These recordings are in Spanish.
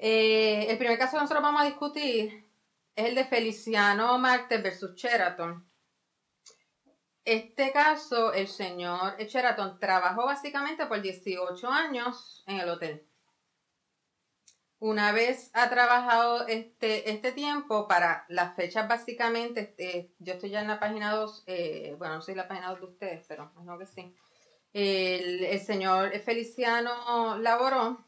El primer caso que nosotros vamos a discutir es el de Feliciano Martes versus Sheraton. Este caso, el señor Sheraton trabajó básicamente por 18 años en el hotel. Una vez ha trabajado este tiempo, para las fechas básicamente, yo estoy ya en la página 2, bueno, no soy la página 2 de ustedes, pero no que sí. El señor Feliciano laboró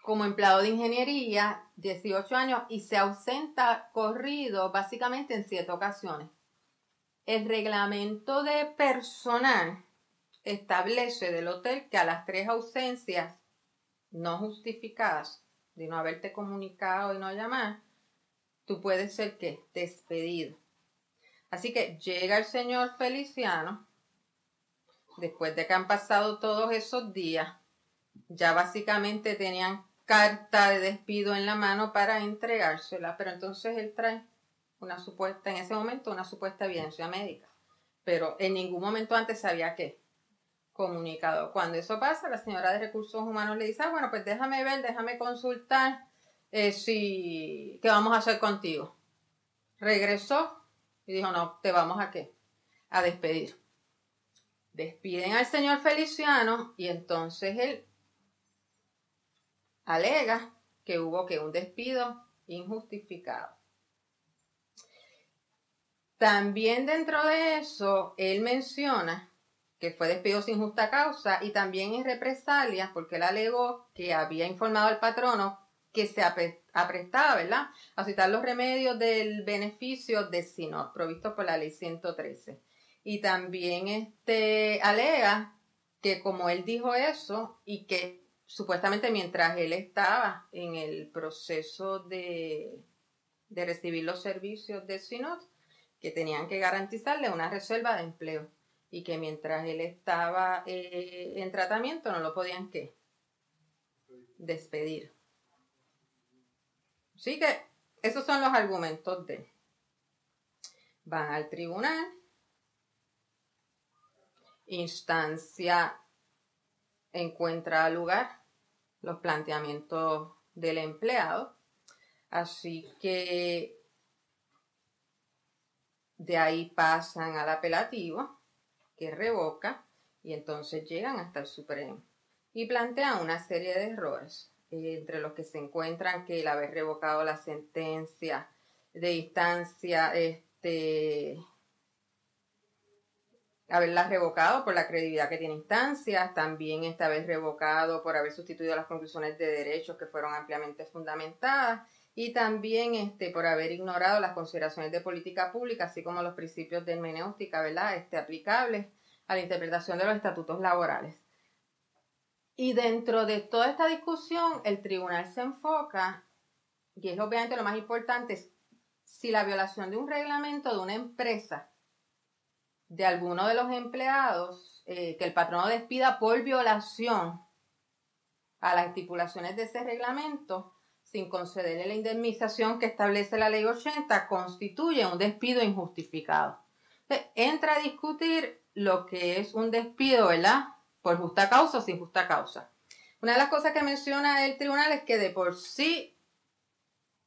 como empleado de ingeniería 18 años y se ausenta corrido básicamente en 7 ocasiones. El reglamento de personal establece del hotel que a las 3 ausencias no justificadas de no haberte comunicado y no llamar, tú puedes ser ¿qué? Despedido. Así que llega el señor Feliciano, después de que han pasado todos esos días, ya básicamente tenían carta de despido en la mano para entregársela, pero entonces él trae en ese momento una supuesta evidencia médica, pero en ningún momento antes se había comunicado. Cuando eso pasa, la señora de Recursos Humanos le dice, bueno, pues déjame consultar qué vamos a hacer contigo. Regresó y dijo, no, te vamos a despedir. Despiden al señor Feliciano y entonces él alega que hubo un despido injustificado. También dentro de eso, él menciona que fue despedido sin justa causa y también en represalias porque él alegó que había informado al patrono que se aprestaba, ¿verdad?, a citar los remedios del beneficio de SINOT, provistos por la ley 113. Y también alega que como él dijo eso y que supuestamente mientras él estaba en el proceso de recibir los servicios de SINOT, que tenían que garantizarle una reserva de empleo y que mientras él estaba en tratamiento no lo podían despedir. Así que esos son los argumentos de él. Van al tribunal, instancia encuentra lugar los planteamientos del empleado, así que de ahí pasan al apelativo, que revoca, y entonces llegan hasta el Supremo y plantean una serie de errores, entre los que se encuentran que el haber revocado la sentencia de instancia, haberla revocado por la credibilidad que tiene instancias, también haber revocado por haber sustituido las conclusiones de derechos que fueron ampliamente fundamentadas, y también por haber ignorado las consideraciones de política pública, así como los principios de hermenéutica, ¿verdad?, aplicables a la interpretación de los estatutos laborales. Y dentro de toda esta discusión, el tribunal se enfoca, y es obviamente lo más importante, es si la violación de un reglamento de una empresa, de alguno de los empleados, que el patrono despida por violación a las estipulaciones de ese reglamento, sin concederle la indemnización que establece la ley 80, constituye un despido injustificado. Entonces, entra a discutir lo que es un despido, ¿verdad?, por justa causa o sin justa causa. Una de las cosas que menciona el tribunal es que de por sí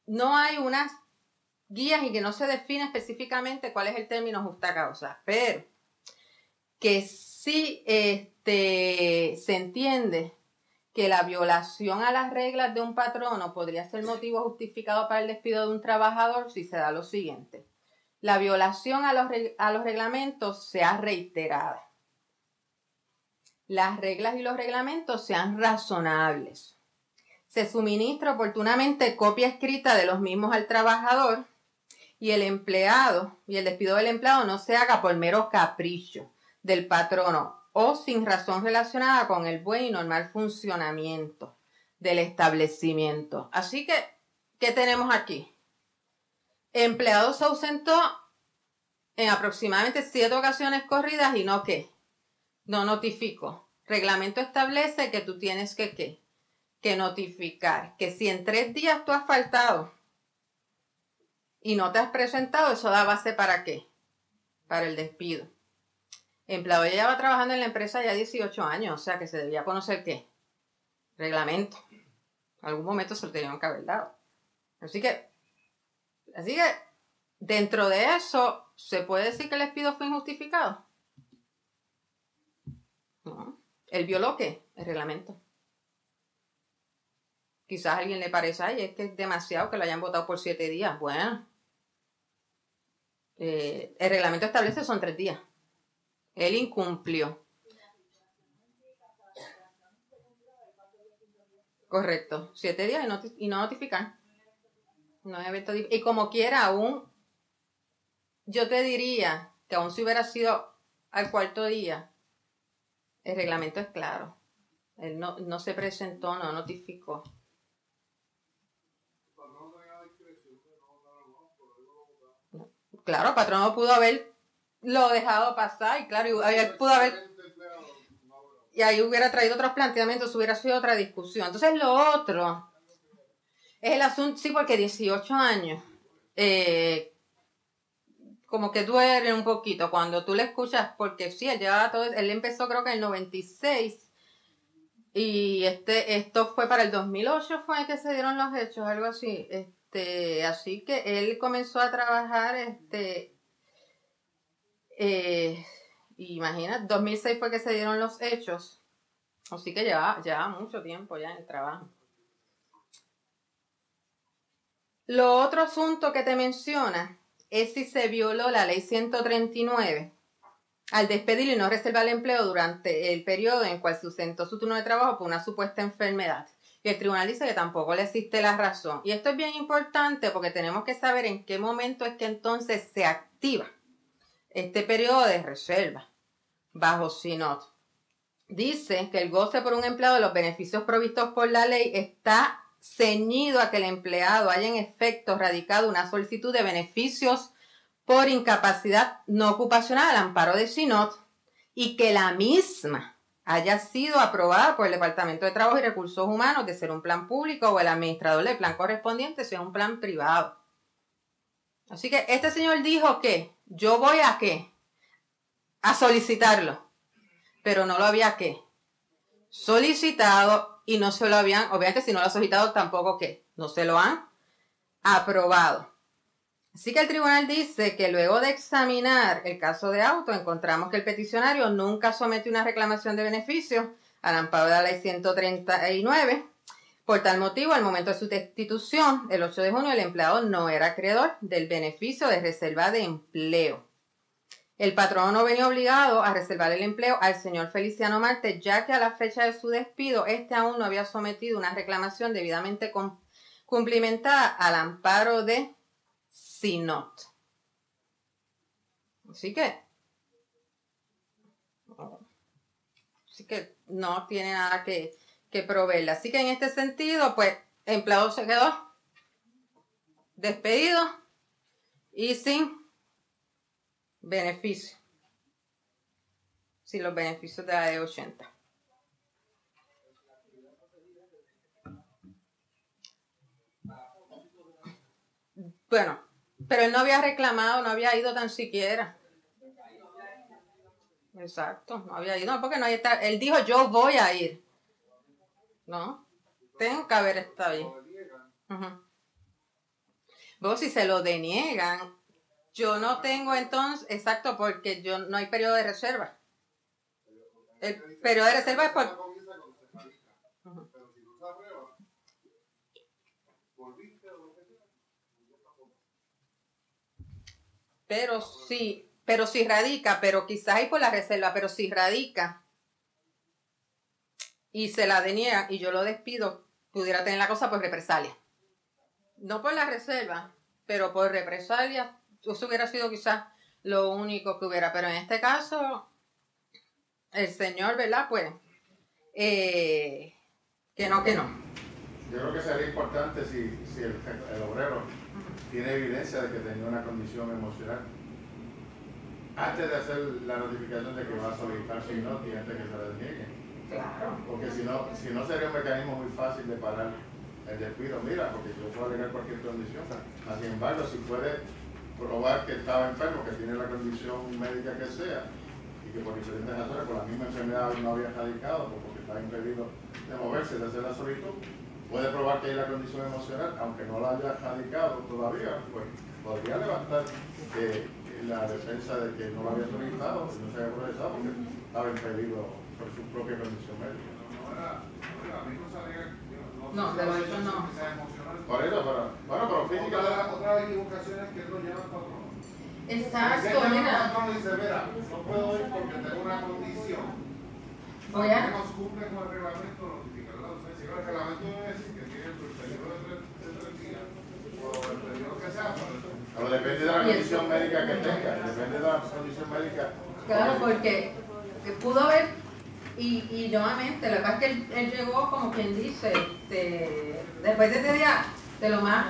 no hay unas guías y que no se define específicamente cuál es el término justa causa, pero que sí se entiende que la violación a las reglas de un patrono podría ser motivo justificado para el despido de un trabajador si se da lo siguiente. La violación a los reglamentos sea reiterada. Las reglas y los reglamentos sean razonables. Se suministra oportunamente copia escrita de los mismos al trabajador y el despido del empleado no se haga por mero capricho del patrono o sin razón relacionada con el buen y normal funcionamiento del establecimiento. Así que, ¿qué tenemos aquí? Empleado se ausentó en aproximadamente 7 ocasiones corridas y no notificó. Reglamento establece que tú tienes que notificar, que si en 3 días tú has faltado y no te has presentado, eso da base ¿para qué? Para el despido. El empleado ya lleva trabajando en la empresa ya 18 años, o sea que se debía conocer ¿qué? Reglamento. En algún momento se lo tenían que haber dado. Así que dentro de eso, ¿se puede decir que el despido fue injustificado? No. Él violó ¿qué? El reglamento. Quizás a alguien le parece, ay, es que es demasiado que lo hayan votado por 7 días. Bueno, el reglamento establece son 3 días. Él incumplió. Correcto, 7 días y no notificar. No es evento. Y como quiera, aún, yo te diría que aún si hubiera sido al 4.º día, el reglamento es claro. Él no se presentó, no notificó. Claro, el patrón no pudo haberlo dejado pasar y claro, él pudo haber... Y ahí hubiera traído otros planteamientos, hubiera sido otra discusión. Entonces lo otro es el asunto, sí, porque 18 años, como que duele un poquito cuando tú le escuchas, porque sí, él empezó creo que en el 96 y esto fue para el 2008 fue que se dieron los hechos, algo así. Así que él comenzó a trabajar, imagina, 2006 fue que se dieron los hechos, así que lleva mucho tiempo ya en el trabajo. Lo otro asunto que te menciona es si se violó la ley 139 al despedirlo y no reservar el empleo durante el periodo en cual sustentó su turno de trabajo por una supuesta enfermedad. Y el tribunal dice que tampoco le existe la razón. Y esto es bien importante porque tenemos que saber en qué momento es que entonces se activa este periodo de reserva bajo SINOT. Dice que el goce por un empleado de los beneficios provistos por la ley está ceñido a que el empleado haya en efecto radicado una solicitud de beneficios por incapacidad no ocupacional al amparo de SINOT y que la misma haya sido aprobada por el Departamento de Trabajo y Recursos Humanos de ser un plan público o el administrador del plan correspondiente sea un plan privado. Así que este señor dijo que yo voy a ¿qué? A solicitarlo, pero no lo había ¿qué? Solicitado y no se lo habían, obviamente si no lo ha solicitado tampoco ¿qué? No se lo han aprobado. Así que el tribunal dice que luego de examinar el caso de Auto, encontramos que el peticionario nunca sometió una reclamación de beneficios al amparo de la ley 139. Por tal motivo, al momento de su destitución, el 8 de junio, el empleado no era acreedor del beneficio de reserva de empleo. El patrono no venía obligado a reservar el empleo al señor Feliciano Marte, ya que a la fecha de su despido, aún no había sometido una reclamación debidamente cumplimentada al amparo de SINOT. Así que no tiene nada que proveerle. Así que en este sentido, pues, el empleado se quedó despedido y sin beneficio. Sin los beneficios de la ley 80. Bueno, pero él no había reclamado, no había ido tan siquiera. Exacto, no había ido, porque no está. Él dijo, yo voy a ir. No, tengo que haber estado ahí. Luego, si se lo deniegan, yo no tengo entonces, exacto, porque yo no hay periodo de reserva. El periodo de reserva es por... Pero si radica, pero quizás hay por la reserva, pero si radica y se la deniega y yo lo despido, pudiera tener la cosa por represalia. No por la reserva, pero por represalia, eso hubiera sido quizás lo único que hubiera. Pero en este caso, el señor, ¿verdad? Pues, que no. Yo creo que sería importante si el obrero tiene evidencia de que tenía una condición emocional antes de hacer la notificación de que va a solicitar SINOT y antes que se la deniegue. Claro. Porque si no sería un mecanismo muy fácil de parar el despido. Mira, porque yo puedo alegar cualquier condición. Sin embargo, si puede probar que estaba enfermo, que tiene la condición médica que sea, y que por diferentes razones, por la misma enfermedad no había radicado, porque estaba impedido de moverse, de hacer la solicitud, puede probar que hay la condición emocional, aunque no la haya radicado todavía, pues podría levantar la defensa de que no lo había solicitado, no se había procesado porque estaba impedido por su propia condición médica. No, de hecho no. Por eso, pero física. Otra equivocación es que él lo lleva al patrón. Exacto, mira. El patrón dice, mira, no puedo ir porque tengo una condición. Voy a... No cumple con el reglamento, notificar la ausencia. El reglamento debe decir que tiene el periodo de 3 días o el periodo que sea. Pero depende de la condición médica que tenga, depende de la condición médica. Claro, porque pudo haber, y nuevamente, lo que pasa es que él llegó, como quien dice, después de este día, de lo más...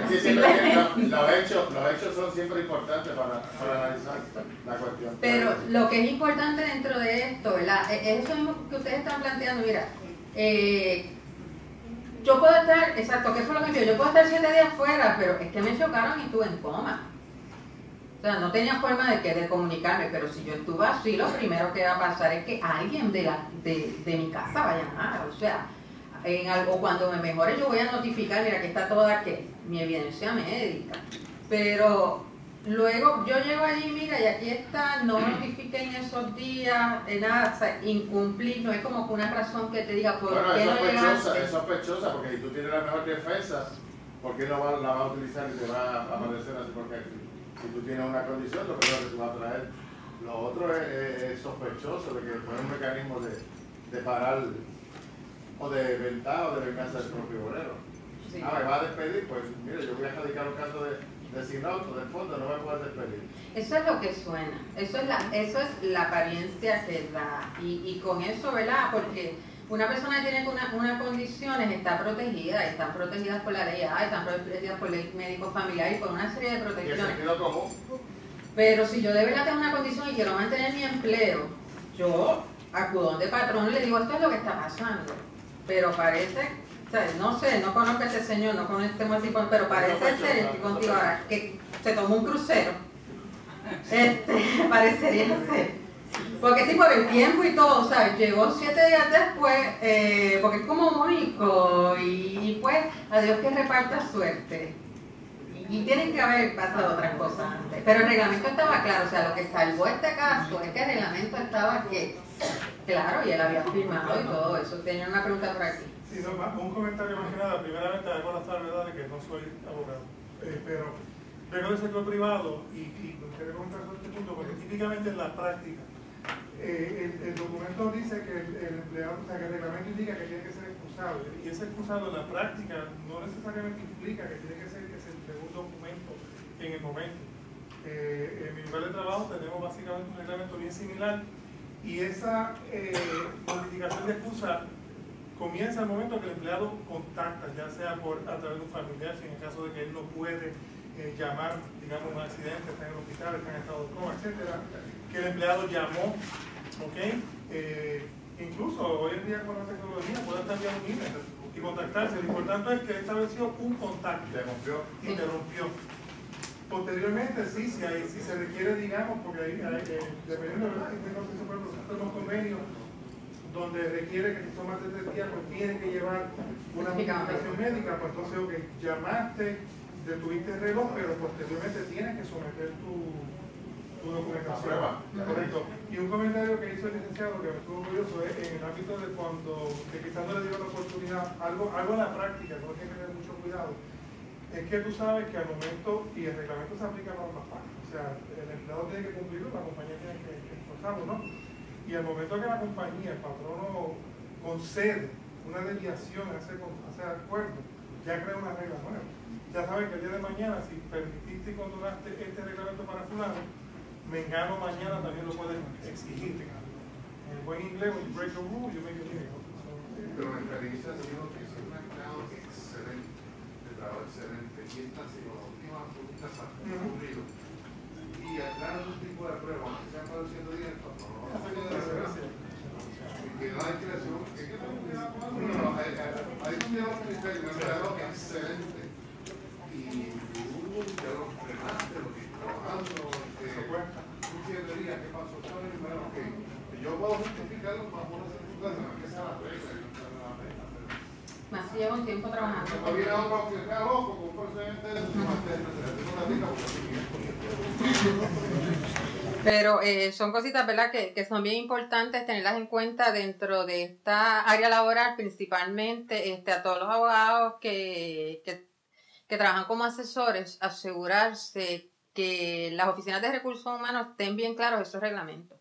Sí, los hechos son siempre importantes para analizar la cuestión. Pero lo que es importante dentro de esto, ¿verdad? Es eso mismo que ustedes están planteando, mira, yo puedo estar, exacto, ¿qué fue lo que yo puedo estar 7 días fuera, pero es que me chocaron y estuve en coma. O sea, no tenía forma de comunicarme, pero si yo estuve así, lo primero que va a pasar es que alguien de mi casa va a llamar. O sea, en algo, cuando me mejore yo voy a notificar, mira, que está toda mi evidencia médica. Pero luego yo llego allí, mira, y aquí está, no notifiqué en esos días, nada, o sea, incumplir, no es como que una razón que te diga por qué no llegaste. Es sospechosa, porque si tú tienes la mejor defensa, ¿por qué no la vas a utilizar y te va a aparecer así? Porque si tú tienes una condición, lo primero que te va a traer. Lo otro es sospechoso de que fue un mecanismo de parar o de ventaja o de venganza del propio obrero. Sí. Me va a despedir, pues mire, yo voy a radicar un caso de sinauto, del fondo, no me puedes despedir. Eso es lo que suena, eso es la apariencia que da, y con eso, ¿verdad? Porque una persona que tiene unas condiciones está protegida, están protegidas por la ley A, están protegidas por el médico familiar y por una serie de protecciones. ¿Y el sentido común? Pero si yo de verdad tengo una condición y quiero mantener mi empleo, yo acudo de patrón, le digo, esto es lo que está pasando. Pero parece, o sea, no sé, no conozco a ese señor, no conocemos así, pero parece ser, estoy contigo ahora, que se tomó un crucero. Parecería ser. Porque sí, por el tiempo y todo, ¿sabes? Llegó 7 días después, porque es como Mónico, y pues, a Dios que reparta suerte. Y tienen que haber pasado otras cosas antes. Pero el reglamento estaba claro, o sea, lo que salvó este caso es que el reglamento estaba claro, y él había firmado y todo eso. Tenía una pregunta por aquí. Sí, no, un comentario más que nada. Primeramente, hago la salvedad de que no soy abogado, pero vengo del sector privado y me gustaría comentar sobre este punto, porque típicamente en la práctica, el documento dice que el empleado, o sea, que el reglamento indica que tiene que ser excusable, y ese excusable en la práctica no necesariamente implica que tiene que ser que se entregue un documento en el momento. En mi lugar de trabajo tenemos básicamente un reglamento bien similar, y esa notificación de excusa comienza al momento que el empleado contacta, ya sea a través de un familiar, si en el caso de que él no puede llamar, digamos, un accidente, está en el hospital, está en estado de coma, etcétera, que el empleado llamó, ¿ok? Incluso hoy en día con la tecnología puede enviar un email y contactarse. Lo importante es que estableció un contacto y te rompió. Posteriormente, sí, si se requiere, digamos, porque ahí, dependiendo de verdad, tenemos convenios donde requiere que si son más de 3 días, pues tienen que llevar una notificación médica, pues entonces, ok, llamaste, detuviste el reloj, pero posteriormente tienes que someter tu documentación. Correcto. Y un comentario que hizo el licenciado que me estuvo curioso es en el ámbito de cuando, que quizás no le dio la oportunidad, algo en la práctica, no hay que tener mucho cuidado, es que tú sabes que al momento, y el reglamento se aplica para ambas partes, o sea, el empleado tiene que cumplirlo, la compañía tiene que esforzarlo, ¿no? Y al momento que la compañía, el patrono, concede una desviación a ese acuerdo, ya crea una regla nueva. Ya sabes que el día de mañana, si permitiste y controlaste este reglamento para fulano, mengano mañana también lo puedes exigir. En el buen inglés, when you break the rule, you make it legal. Pero la experiencia ha sido que es un empleado excelente, de trabajo excelente, y esta ha sido la última consulta que ha ocurrido. Y aclaran un tipo de prueba, aunque sean para el 110, no que no hay creación, que hay un diálogo ministerio, un empleado excelente. Y ya lo frenaste, lo que trabajando, un 7 días, ¿qué pasó? Bueno, que yo puedo justificarlo bajo una circunstancia, no es que sea la regla, no sea la regla, pero Más llevo un tiempo trabajando. No viene otro que sea loco con un procedimiento de Pero son cositas, ¿verdad?, que son bien importantes tenerlas en cuenta dentro de esta área laboral, principalmente a todos los abogados que trabajan como asesores, asegurarse que las oficinas de recursos humanos estén bien claros esos reglamentos.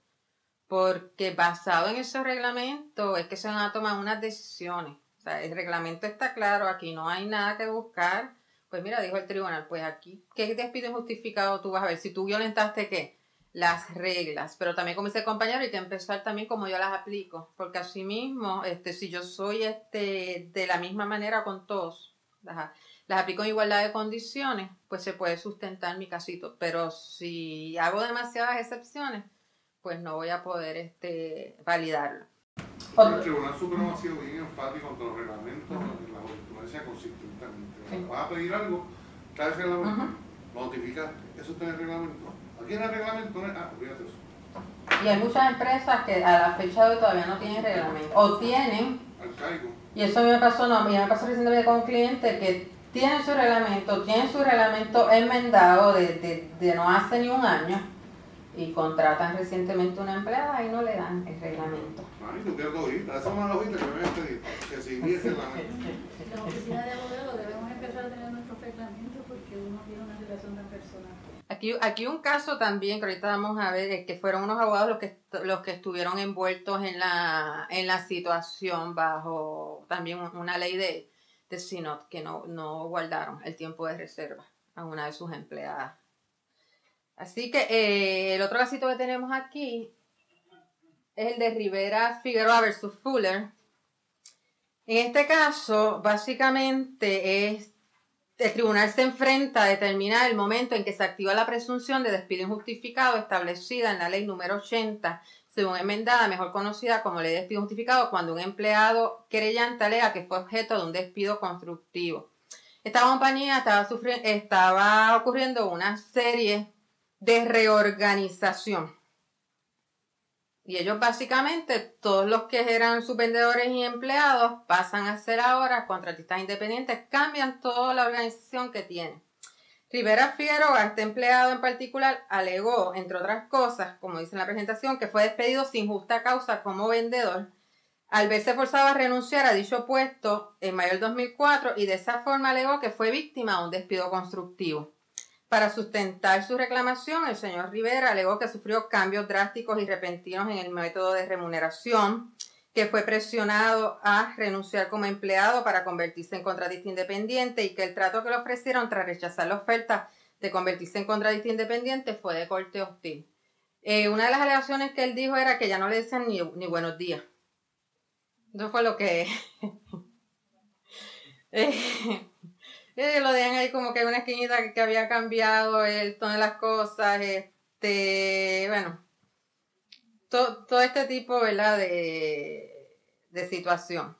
Porque basado en esos reglamentos es que se van a tomar unas decisiones. O sea, el reglamento está claro, aquí no hay nada que buscar. Pues mira, dijo el tribunal, pues aquí, ¿qué despido injustificado tú vas a ver? Si tú violentaste, ¿qué? Las reglas. Pero también, como dice el compañero, hay que empezar también como yo las aplico. Porque así mismo, si yo soy de la misma manera con todos, las aplico en igualdad de condiciones, pues se puede sustentar mi casito. Pero si hago demasiadas excepciones, pues no voy a poder validarlo. El Tribunal Supremo ha sido bien enfático contra los reglamentos en la jurisprudencia consistentemente. Sí. Vas a pedir algo, está el reglamento, lo notificaste, eso está en el reglamento. Aquí en el reglamento, olvídate eso. Y hay muchas empresas que a la fecha de hoy todavía no tienen reglamento, o tienen, arcaico. Y eso me pasó recientemente con un cliente que tiene su reglamento enmendado de no hace ni un año, y contratan recientemente una empleada y no le dan el reglamento. Mami, tú quieres ahorita, esa es una hojita que me habías pedido, que si vi el reglamento. La oficina de abogados debemos empezar a tener nuestros reglamentos porque uno tiene una relación tan personal. Aquí un caso también que ahorita vamos a ver, es que fueron unos abogados los que estuvieron envueltos en la situación bajo también una ley de CINOT, que no guardaron el tiempo de reserva a una de sus empleadas. Así que el otro casito que tenemos aquí es el de Rivera Figueroa versus Fuller. En este caso, básicamente, el tribunal se enfrenta a determinar el momento en que se activa la presunción de despido injustificado establecida en la ley número 80, según enmendada, mejor conocida como ley de despido injustificado, cuando un empleado querellante alega que fue objeto de un despido constructivo. Esta compañía estaba ocurriendo una serie de reorganización. Y ellos básicamente, todos los que eran sus vendedores y empleados, pasan a ser ahora contratistas independientes, cambian toda la organización que tienen. Rivera Figueroa, este empleado en particular, alegó, entre otras cosas, como dice en la presentación, que fue despedido sin justa causa como vendedor, al verse forzado a renunciar a dicho puesto en mayo del 2004, y de esa forma alegó que fue víctima de un despido constructivo. Para sustentar su reclamación, el señor Rivera alegó que sufrió cambios drásticos y repentinos en el método de remuneración, que fue presionado a renunciar como empleado para convertirse en contratista independiente y que el trato que le ofrecieron tras rechazar la oferta de convertirse en contratista independiente fue de corte hostil. Una de las alegaciones que él dijo era que ya no le decían ni buenos días. Eso fue lo que... lo dejan ahí como que en una esquinita que había cambiado el tono de las cosas, bueno, todo este tipo, ¿verdad?, de situación.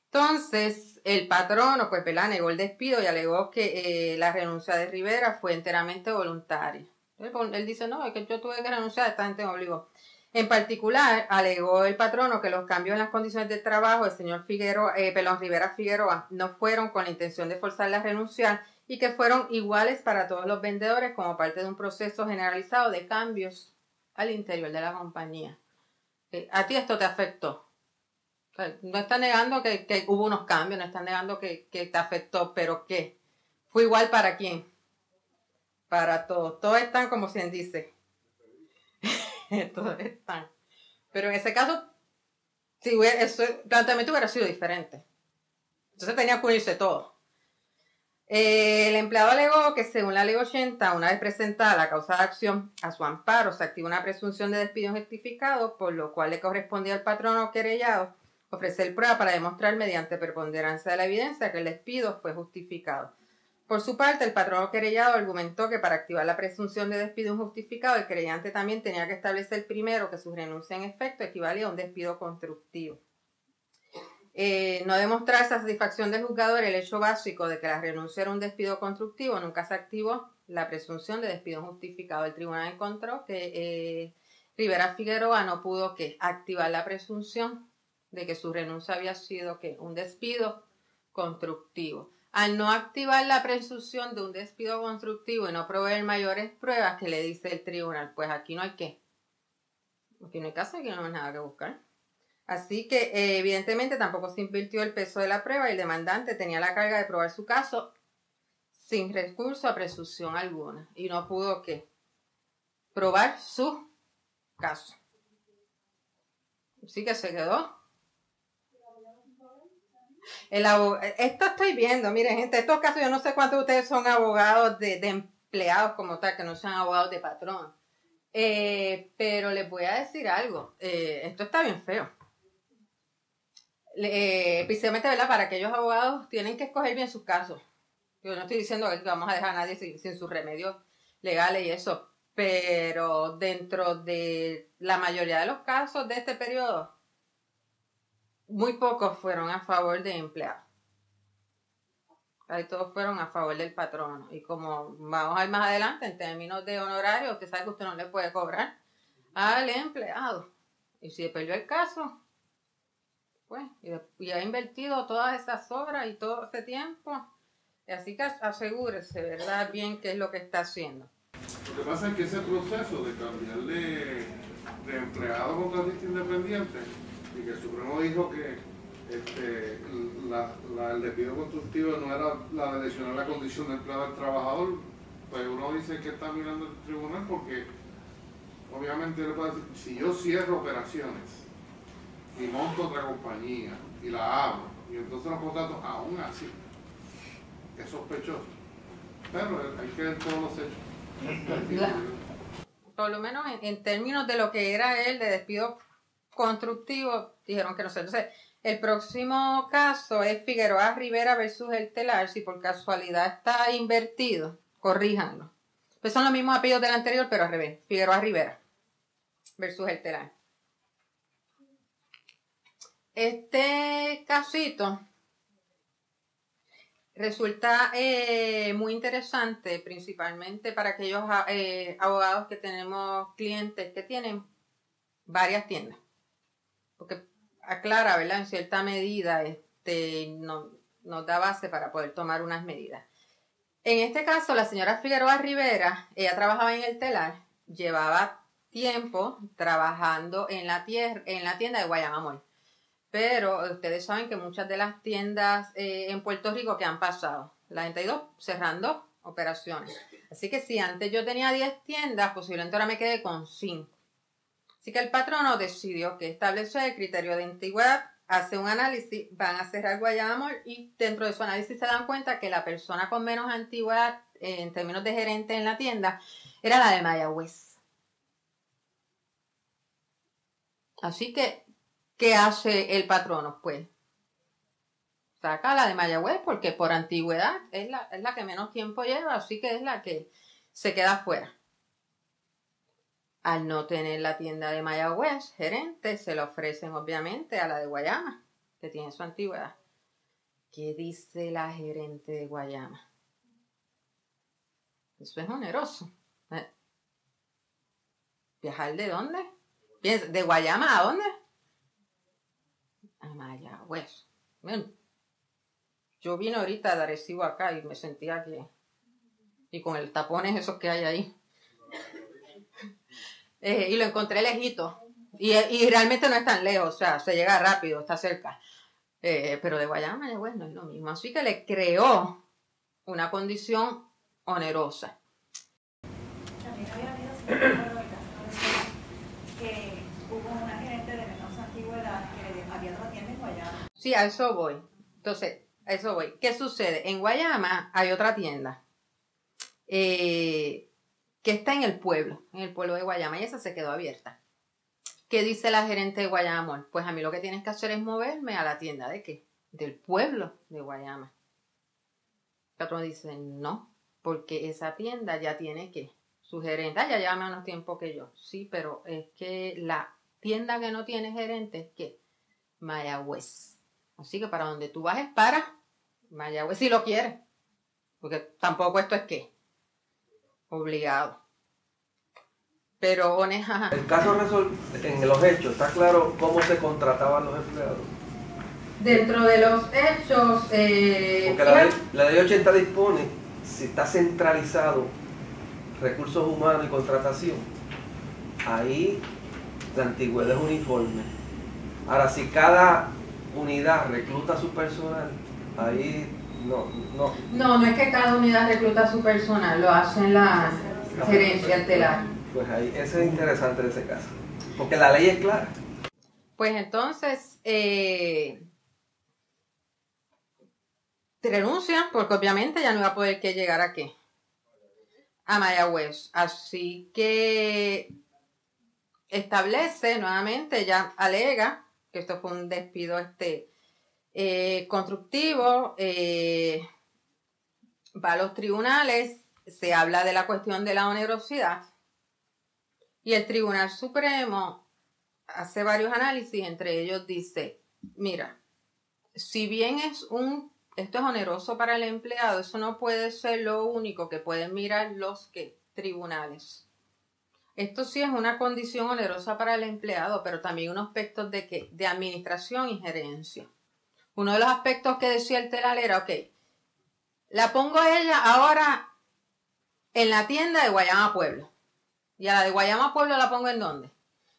Entonces, el patrono, pues, ¿verdad?, negó el despido y alegó que la renuncia de Rivera fue enteramente voluntaria. Él dice, no, es que yo tuve que renunciar, esta gente me obligó. En particular, alegó el patrono que los cambios en las condiciones de trabajo del señor Rivera Figueroa no fueron con la intención de forzarle a renunciar y que fueron iguales para todos los vendedores como parte de un proceso generalizado de cambios al interior de la compañía. ¿A ti esto te afectó? O sea, no está negando que hubo unos cambios, no está negando que te afectó, pero ¿qué? ¿Fue igual para quién? Para todos. Todos están como quien dice. Todos están. Pero en ese caso, si el planteamiento hubiera sido diferente. Entonces tenía que unirse todo. El empleado alegó que según la ley 80, una vez presentada la causa de acción a su amparo, se activa una presunción de despido injustificado, por lo cual le correspondía al patrono querellado ofrecer prueba para demostrar mediante preponderancia de la evidencia que el despido fue justificado. Por su parte, el patrono querellado argumentó que para activar la presunción de despido injustificado, el querellante también tenía que establecer primero que su renuncia en efecto equivalía a un despido constructivo. No demostrar esa satisfacción del juzgador el hecho básico de que la renuncia era un despido constructivo, nunca se activó la presunción de despido injustificado. El tribunal encontró que Rivera Figueroa no pudo activar la presunción de que su renuncia había sido un despido constructivo. Al no activar la presunción de un despido constructivo y no proveer mayores pruebas, que le dice el tribunal, pues aquí no hay qué. Aquí no hay caso, aquí no hay nada que buscar. Así que evidentemente tampoco se invirtió el peso de la prueba y el demandante tenía la carga de probar su caso sin recurso a presunción alguna. Y no pudo ¿qué? Probar su caso. Así que se quedó. Esto estoy viendo, miren gente, estos casos yo no sé cuántos de ustedes son abogados de empleados como tal, que no sean abogados de patrón, pero les voy a decir algo, esto está bien feo, especialmente ¿verdad? Para aquellos abogados tienen que escoger bien sus casos. Yo no estoy diciendo que vamos a dejar a nadie sin sus remedios legales y eso, pero dentro de la mayoría de los casos de este periodo, muy pocos fueron a favor de empleados. Ahí todos fueron a favor del patrono. Y como vamos a ir más adelante, en términos de honorario, usted sabe que usted no le puede cobrar al empleado. Y si perdió el caso, pues, y ha invertido todas esas horas y todo ese tiempo. Así que asegúrese, ¿verdad? Bien qué es lo que está haciendo. Lo que pasa es que ese proceso de cambiar de empleado a contratista independiente, y que el Supremo dijo que el despido constructivo no era la de lesionar la condición de empleado del trabajador, pues uno dice que está mirando el tribunal porque obviamente le puede decir, si yo cierro operaciones y monto otra compañía y la abro, y entonces los contratos aún así, es sospechoso, pero hay que ver todos los hechos. Por lo menos en términos de lo que era él de despido constructivo, dijeron que no sé. Entonces, el próximo caso es Figueroa Rivera versus el Telar. Si por casualidad está invertido, corríjanlo. Pues son los mismos apellidos del anterior, pero al revés. Figueroa Rivera versus el Telar. Este casito resulta muy interesante, principalmente para aquellos abogados que tenemos clientes que tienen varias tiendas. Porque aclara, ¿verdad? En cierta medida nos da base para poder tomar unas medidas. En este caso, la señora Figueroa Rivera, ella trabajaba en el Telar, llevaba tiempo trabajando en la tienda de Guayama Mall. Pero ustedes saben que muchas de las tiendas en Puerto Rico que han pasado, la gente ha ido cerrando operaciones. Así que si antes yo tenía 10 tiendas, posiblemente ahora me quedé con 5. Así que el patrono decidió que establece el criterio de antigüedad, hace un análisis, van a cerrar Guayama Mall y dentro de su análisis se dan cuenta que la persona con menos antigüedad en términos de gerente en la tienda era la de Mayagüez. Así que, ¿qué hace el patrono? Pues saca la de Mayagüez porque por antigüedad es la que menos tiempo lleva, así que es la que se queda fuera. Al no tener la tienda de Mayagüez, gerente, se le ofrecen obviamente a la de Guayama, que tiene su antigüedad. ¿Qué dice la gerente de Guayama? Eso es oneroso. ¿Viajar de dónde? ¿De Guayama a dónde? A Mayagüez. Bueno, yo vine ahorita de Arecibo acá y me sentía que... Y con el tapones esos que hay ahí. Y lo encontré lejito. Y realmente no es tan lejos, o sea, se llega rápido, está cerca. Pero de Guayama a Mayagüez no es lo mismo. Así que le creó una condición onerosa. También había habido que hubo una gerente de menos antigüedad que había otra tienda en Guayama. Sí, a eso voy. Entonces, a eso voy. ¿Qué sucede? En Guayama hay otra tienda que está en el pueblo de Guayama, y esa se quedó abierta. ¿Qué dice la gerente de Guayama Mall? Pues a mí lo que tienes que hacer es moverme a la tienda ¿de qué? Del pueblo de Guayama. El otro dice, no, porque esa tienda ya tiene ¿qué? Su gerente, ya lleva menos tiempo que yo. Sí, pero es que la tienda que no tiene gerente es ¿qué? Mayagüez. Así que para donde tú vas es para Mayagüez, si lo quieres. Porque tampoco esto es ¿qué? Obligado. Pero el caso en los hechos, ¿está claro cómo se contrataban los empleados? Dentro de los hechos... Porque la ley 80 dispone, si está centralizado recursos humanos y contratación, ahí la antigüedad es uniforme. Ahora, si cada unidad recluta a su personal, ahí No es que cada unidad recluta a su personal, lo hacen la gerencia estelar. Pues ahí, ese es interesante de ese caso, porque la ley es clara. Pues entonces, te renuncian, porque obviamente ya no iba a poder que llegar a qué, a Mayagüez. Así que establece nuevamente, ya alega que esto fue un despido constructivo, va a los tribunales, se habla de la cuestión de la onerosidad y el Tribunal Supremo hace varios análisis, entre ellos dice, mira, si bien esto es oneroso para el empleado, eso no puede ser lo único que pueden mirar los tribunales. Esto sí es una condición onerosa para el empleado, pero también unos aspectos de administración y gerencia. Uno de los aspectos que decía el telar era, ok, la pongo a ella ahora en la tienda de Guayama Pueblo. Y a la de Guayama Pueblo la pongo ¿en dónde?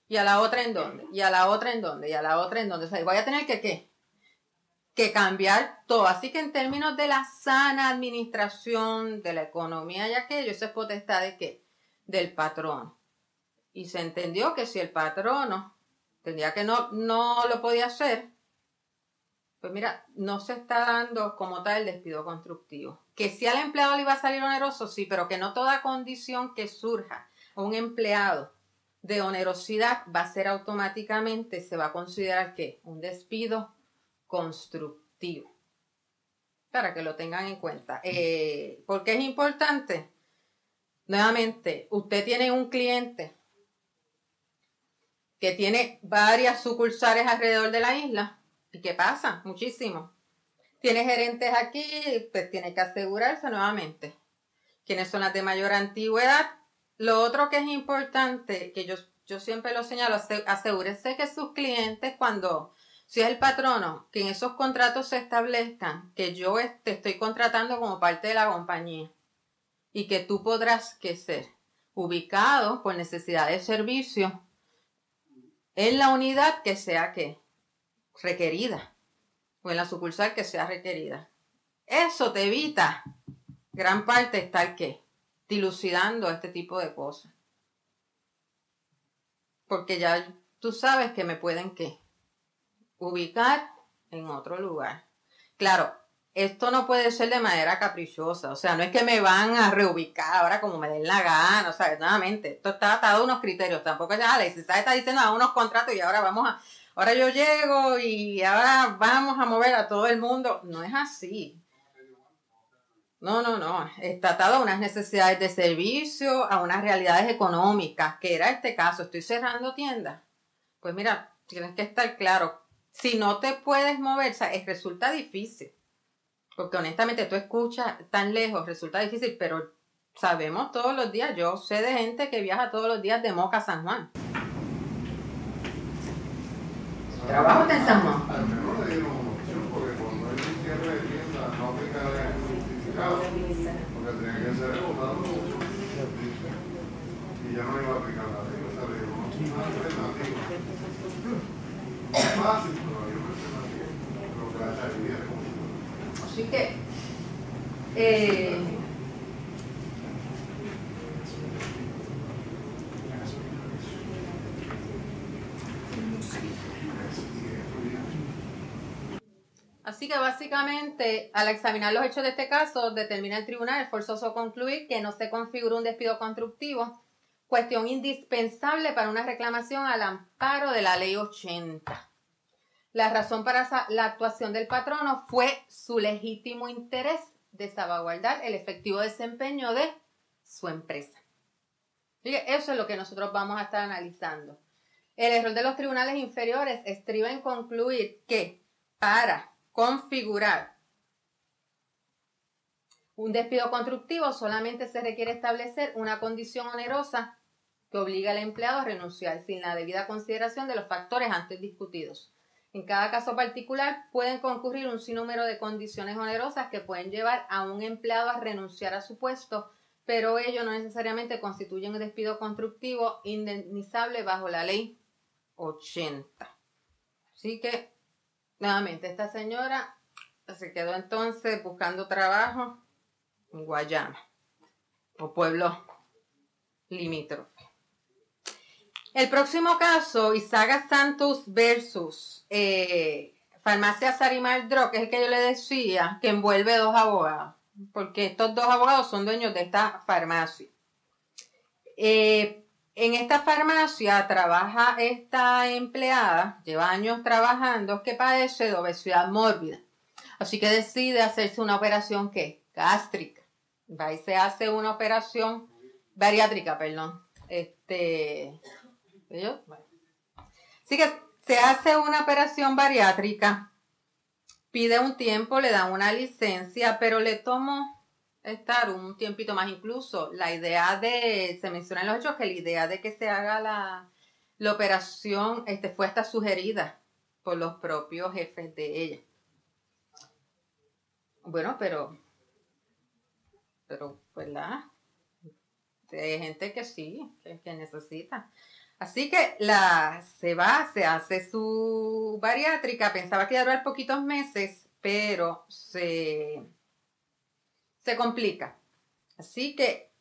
Y a la otra ¿en dónde? Y a la otra ¿en dónde? Y a la otra ¿en dónde? O sea, voy a tener que cambiar todo. Así que en términos de la sana administración de la economía y aquello, eso es potestad ¿de qué? Del patrono. Y se entendió que si el patrono entendía que no lo podía hacer, pues mira, no se está dando como tal el despido constructivo. Que si al empleado le iba a salir oneroso, sí, pero que no toda condición que surja a un empleado de onerosidad va a ser automáticamente, se va a considerar que un despido constructivo. Para que lo tengan en cuenta. ¿Por qué es importante? Nuevamente, usted tiene un cliente que tiene varias sucursales alrededor de la isla. ¿Y qué pasa? Muchísimo. Tiene gerentes aquí, pues tiene que asegurarse nuevamente quiénes son las de mayor antigüedad. Lo otro que es importante, que yo siempre lo señalo, asegúrese que sus clientes, si es el patrono, que en esos contratos se establezcan que yo te estoy contratando como parte de la compañía y que tú podrás ser ubicado por necesidad de servicio en la unidad que sea requerida o en la sucursal que sea requerida. Eso te evita gran parte estar dilucidando este tipo de cosas. Porque ya tú sabes que me pueden ubicar en otro lugar. Claro, esto no puede ser de manera caprichosa, o sea, no es que me van a reubicar ahora como me den la gana, o sea, nuevamente, esto está atado a unos criterios, tampoco es, la ICESAD está diciendo a unos contratos y ahora yo llego y ahora vamos a mover a todo el mundo. No es así. No. Está atado a unas necesidades de servicio, a unas realidades económicas, que era este caso. Estoy cerrando tiendas. Pues mira, tienes que estar claro. Si no te puedes mover, o sea, resulta difícil. Porque honestamente tú escuchas tan lejos, resulta difícil, pero sabemos todos los días. Yo sé de gente que viaja todos los días de Moca a San Juan. ¿Trabajo está en San Juan? Al menos le dieron una opción, porque cuando hay un cierre de tienda no aplica el certificado, porque tenía que ser votado y ya no iba a aplicar la ley, o sea, le dieron una alternativa. Es fácil, pero hay una alternativa, pero que la chaviría es mucho. Así que, básicamente, al examinar los hechos de este caso, determina el tribunal es forzoso concluir que no se configuró un despido constructivo, cuestión indispensable para una reclamación al amparo de la Ley 80. La razón para la actuación del patrono fue su legítimo interés de salvaguardar el efectivo desempeño de su empresa. Fíjate, eso es lo que nosotros vamos a estar analizando. El error de los tribunales inferiores estriba en concluir que para configurar un despido constructivo solamente se requiere establecer una condición onerosa que obliga al empleado a renunciar sin la debida consideración de los factores antes discutidos. En cada caso particular pueden concurrir un sinnúmero de condiciones onerosas que pueden llevar a un empleado a renunciar a su puesto, pero ello no necesariamente constituye un despido constructivo indemnizable bajo la ley 80. Así que, nuevamente, esta señora se quedó entonces buscando trabajo en Guayama o pueblo limítrofe. El próximo caso, Isaga Santos versus Farmacia Sarimar Drug, es el que yo le decía, que envuelve dos abogados, porque estos dos abogados son dueños de esta farmacia. En esta farmacia trabaja esta empleada, lleva años trabajando, que padece de obesidad mórbida. Así que decide hacerse una operación, ¿qué? Gástrica. Va y se hace una operación bariátrica, perdón. Bueno. Así que se hace una operación bariátrica, pide un tiempo, le dan una licencia, pero le tomó estar un tiempito más. Incluso la idea se menciona en los hechos que la idea de que se haga la operación fue hasta sugerida por los propios jefes de ella. Bueno, pero, ¿verdad? Hay gente que sí, que necesita. Así que se hace su bariátrica, pensaba que iba a durar poquitos meses, pero se complica. Así que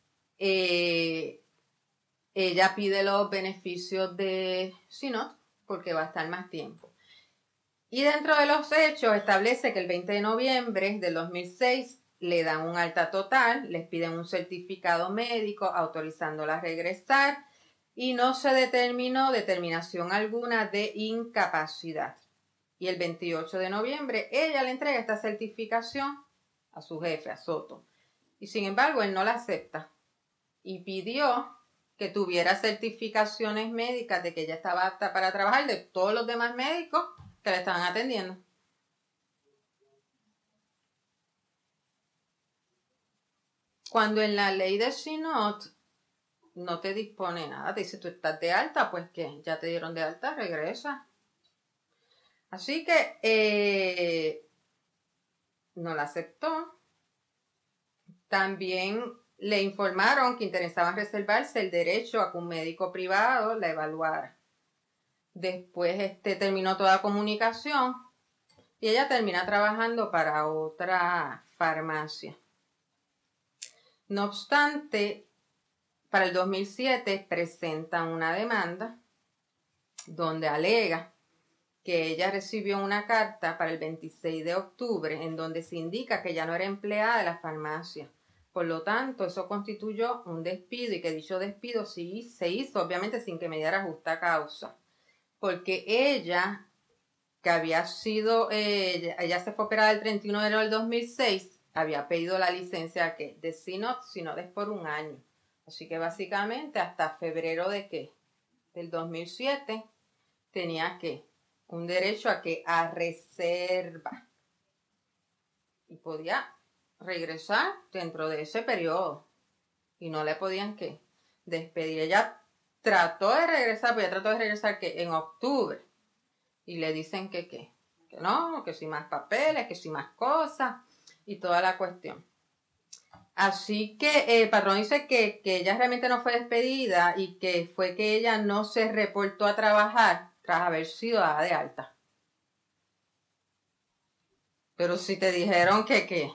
ella pide los beneficios de Synod porque va a estar más tiempo. Y dentro de los hechos establece que el 20 de noviembre del 2006 le dan un alta total, les piden un certificado médico autorizándola a regresar y no se determinó determinación alguna de incapacidad. Y el 28 de noviembre ella le entrega esta certificación a su jefe, a Soto. Y sin embargo él no la acepta y pidió que tuviera certificaciones médicas de que ella estaba apta para trabajar de todos los demás médicos que le estaban atendiendo. Cuando en la ley de Synod no te dispone nada, te dice tú estás de alta, pues que ya te dieron de alta, regresa. Así que no la aceptó. También le informaron que interesaban reservarse el derecho a que un médico privado la evaluara. Después terminó toda comunicación y ella termina trabajando para otra farmacia. No obstante, para el 2007 presentan una demanda donde alega que ella recibió una carta para el 26 de octubre en donde se indica que ya no era empleada de la farmacia. Por lo tanto, eso constituyó un despido y que dicho despido sí se hizo obviamente sin que mediara justa causa. Porque ella, que había sido, ella se fue operada el 31 de enero del 2006, había pedido la licencia de Synod es por un año. Así que básicamente hasta febrero del 2007 tenía un derecho a reserva. Y podía regresar dentro de ese periodo. Y no le podían despedir. Ella trató de regresar, pero ella trató de regresar en octubre. Y le dicen que no, que si más papeles, que si más cosas y toda la cuestión. Así que el patrón dice que ella realmente no fue despedida y que fue que ella no se reportó a trabajar tras haber sido dada de alta. Pero si te dijeron que